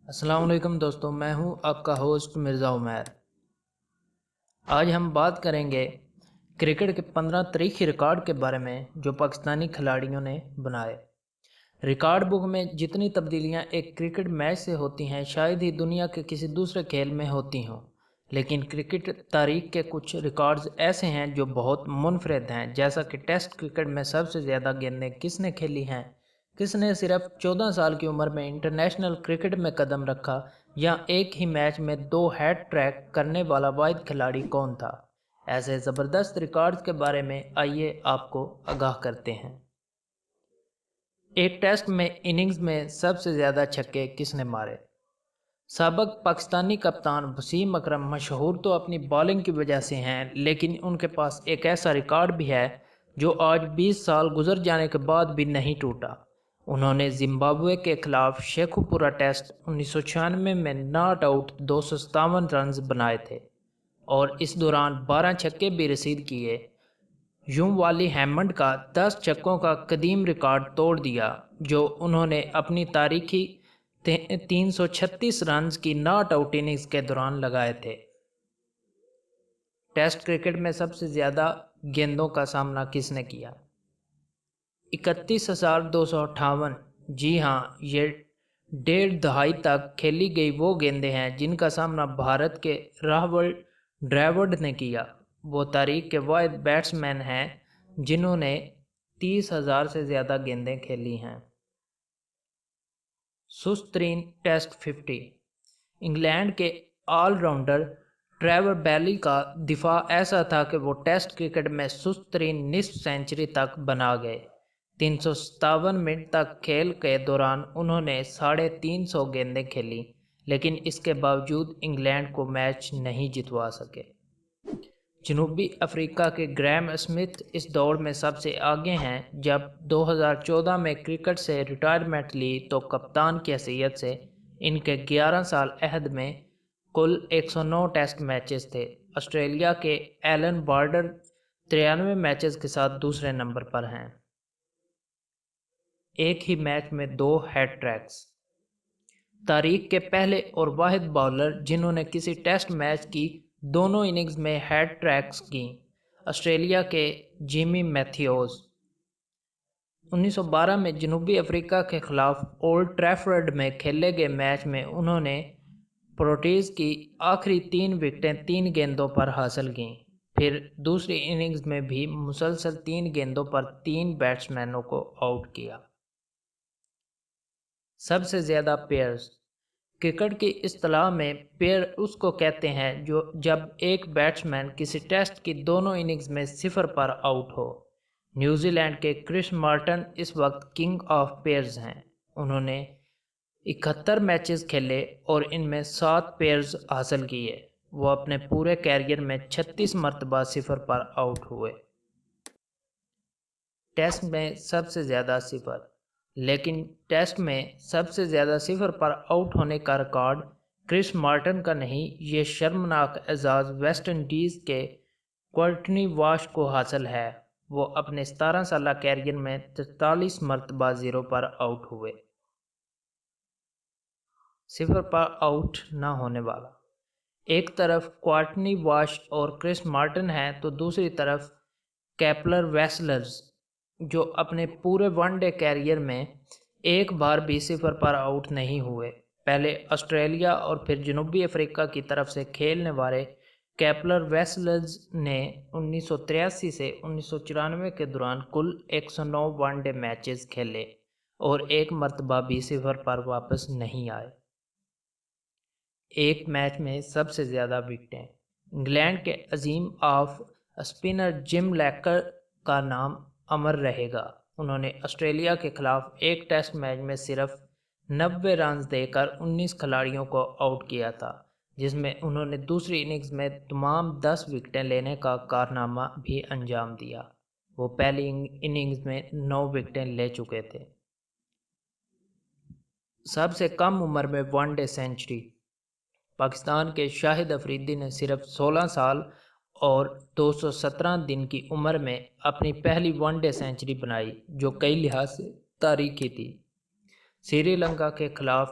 السلام علیکم دوستوں، میں ہوں آپ کا ہوسٹ مرزا عمیر۔ آج ہم بات کریں گے کرکٹ کے 15 تاریخی ریکارڈ کے بارے میں جو پاکستانی کھلاڑیوں نے بنائے۔ ریکارڈ بک میں جتنی تبدیلیاں ایک کرکٹ میچ سے ہوتی ہیں شاید ہی دنیا کے کسی دوسرے کھیل میں ہوتی ہوں، لیکن کرکٹ تاریخ کے کچھ ریکارڈز ایسے ہیں جو بہت منفرد ہیں، جیسا کہ ٹیسٹ کرکٹ میں سب سے زیادہ گیندیں کس نے کھیلی ہیں، کس نے صرف 14 سال کی عمر میں انٹرنیشنل کرکٹ میں قدم رکھا، یا ایک ہی میچ میں 2 ہیٹ ٹریک کرنے والا واحد کھلاڑی کون تھا۔ ایسے زبردست ریکارڈز کے بارے میں آئیے آپ کو آگاہ کرتے ہیں۔ ایک ٹیسٹ میں اننگز میں سب سے زیادہ چھکے کس نے مارے؟ سابق پاکستانی کپتان وسیم اکرم مشہور تو اپنی بالنگ کی وجہ سے ہیں، لیکن ان کے پاس ایک ایسا ریکارڈ بھی ہے جو آج 20 سال گزر جانے کے بعد بھی نہیں ٹوٹا۔ انہوں نے زمبابوے کے خلاف شیخو پورہ ٹیسٹ 1996 میں ناٹ آؤٹ 257 رنز بنائے تھے اور اس دوران 12 چھکے بھی رسید کیے، یوں والی ہیمنڈ کا 10 چھکوں کا قدیم ریکارڈ توڑ دیا جو انہوں نے اپنی تاریخی 336 رنز کی ناٹ آؤٹ اننگز کے دوران لگائے تھے۔ ٹیسٹ کرکٹ میں سب سے زیادہ گیندوں کا سامنا کس نے کیا؟ 31,258۔ جی ہاں، یہ 1.5 دہائی تک کھیلی گئی وہ گیندیں ہیں جن کا سامنا بھارت کے راہول ڈراوڈ نے کیا۔ وہ تاریخ کے واحد بیٹسمین ہیں جنہوں نے 30,000 سے زیادہ گیندیں کھیلی ہیں۔ سست ترین ٹیسٹ 50۔ انگلینڈ کے آل راؤنڈر ٹریور بیلی کا دفاع ایسا تھا کہ وہ ٹیسٹ کرکٹ میں سست ترین نصف سینچری تک بنا گئے۔ 357 منٹ تک کھیل کے دوران انہوں نے 350 گیندیں کھیلی، لیکن اس کے باوجود انگلینڈ کو میچ نہیں جتوا سکے۔ جنوبی افریقہ کے گریم اسمتھ اس دوڑ میں سب سے آگے ہیں۔ جب 2014 میں کرکٹ سے ریٹائرمنٹ لی تو کپتان کی حیثیت سے ان کے 11 سال عہد میں کل 109 ٹیسٹ میچز تھے۔ آسٹریلیا کے ایلن بارڈر 93 میچز کے ساتھ دوسرے نمبر پر ہیں۔ ایک ہی میچ میں 2 ہیٹ ٹریکس۔ تاریخ کے پہلے اور واحد باؤلر جنہوں نے کسی ٹیسٹ میچ کی دونوں اننگز میں ہیٹ ٹریکس کیں۔ آسٹریلیا کے جیمی میتھیوز۔ 1912 میں جنوبی افریقہ کے خلاف اولڈ ٹریفرڈ میں کھیلے گئے میچ میں انہوں نے پروٹیز کی آخری 3 وکٹیں 3 گیندوں پر حاصل کیں، پھر دوسری اننگز میں بھی مسلسل 3 گیندوں پر 3 بیٹسمینوں کو آؤٹ کیا۔ سب سے زیادہ پیئرز۔ کرکٹ کی اصطلاح میں پیئر اس کو کہتے ہیں جب ایک بیٹسمین کسی ٹیسٹ کی دونوں اننگز میں 0 پر آؤٹ ہو۔ نیوزی لینڈ کے کرس مارٹن اس وقت کنگ آف پیئرز ہیں۔ انہوں نے 71 میچز کھیلے اور ان میں 7 پیئرز حاصل کیے۔ وہ اپنے پورے کیریئر میں 36 مرتبہ 0 پر آؤٹ ہوئے۔ ٹیسٹ میں سب سے زیادہ 0۔ لیکن ٹیسٹ میں سب سے زیادہ 0 پر آؤٹ ہونے کا ریکارڈ کرس مارٹن کا نہیں، یہ شرمناک اعزاز ویسٹ انڈیز کے کورٹنی واش کو حاصل ہے۔ وہ اپنے 17 سالہ کیریئر میں 43 مرتبہ 0 پر آؤٹ ہوئے۔ 0 پر آؤٹ نہ ہونے والا۔ ایک طرف کورٹنی واش اور کرس مارٹن ہیں تو دوسری طرف کیپلر ویسلرز، جو اپنے پورے ون ڈے کیریئر میں ایک بار بھی 0 پر آؤٹ نہیں ہوئے۔ پہلے آسٹریلیا اور پھر جنوبی افریقہ کی طرف سے کھیلنے والے کیپلر ویسلرز نے 1983 سے 1994 کے دوران کل 109 ون ڈے میچز کھیلے اور ایک مرتبہ بھی 0 پر واپس نہیں آئے۔ ایک میچ میں سب سے زیادہ وکٹیں۔ انگلینڈ کے عظیم آف اسپنر جم لیکر کا نام امر رہے گا۔ انہوں نے آسٹریلیا کے خلاف ایک ٹیسٹ میچ میں صرف 90 رنز دے کر 19 کھلاڑیوں کو آؤٹ کیا تھا، جس میں انہوں نے دوسری اننگز میں تمام 10 وکٹیں لینے کا کارنامہ بھی انجام دیا۔ وہ پہلی اننگز میں 9 وکٹیں لے چکے تھے۔ سب سے کم عمر میں ون ڈے سینچری۔ پاکستان کے شاہد افریدی نے صرف 16 سال اور 217 دن کی عمر میں اپنی پہلی ون ڈے سینچری بنائی، جو کئی لحاظ سے تاریخی تھی۔ سری لنکا کے خلاف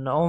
9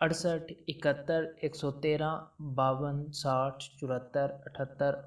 68, 71, 113, 52, 60, 74, 78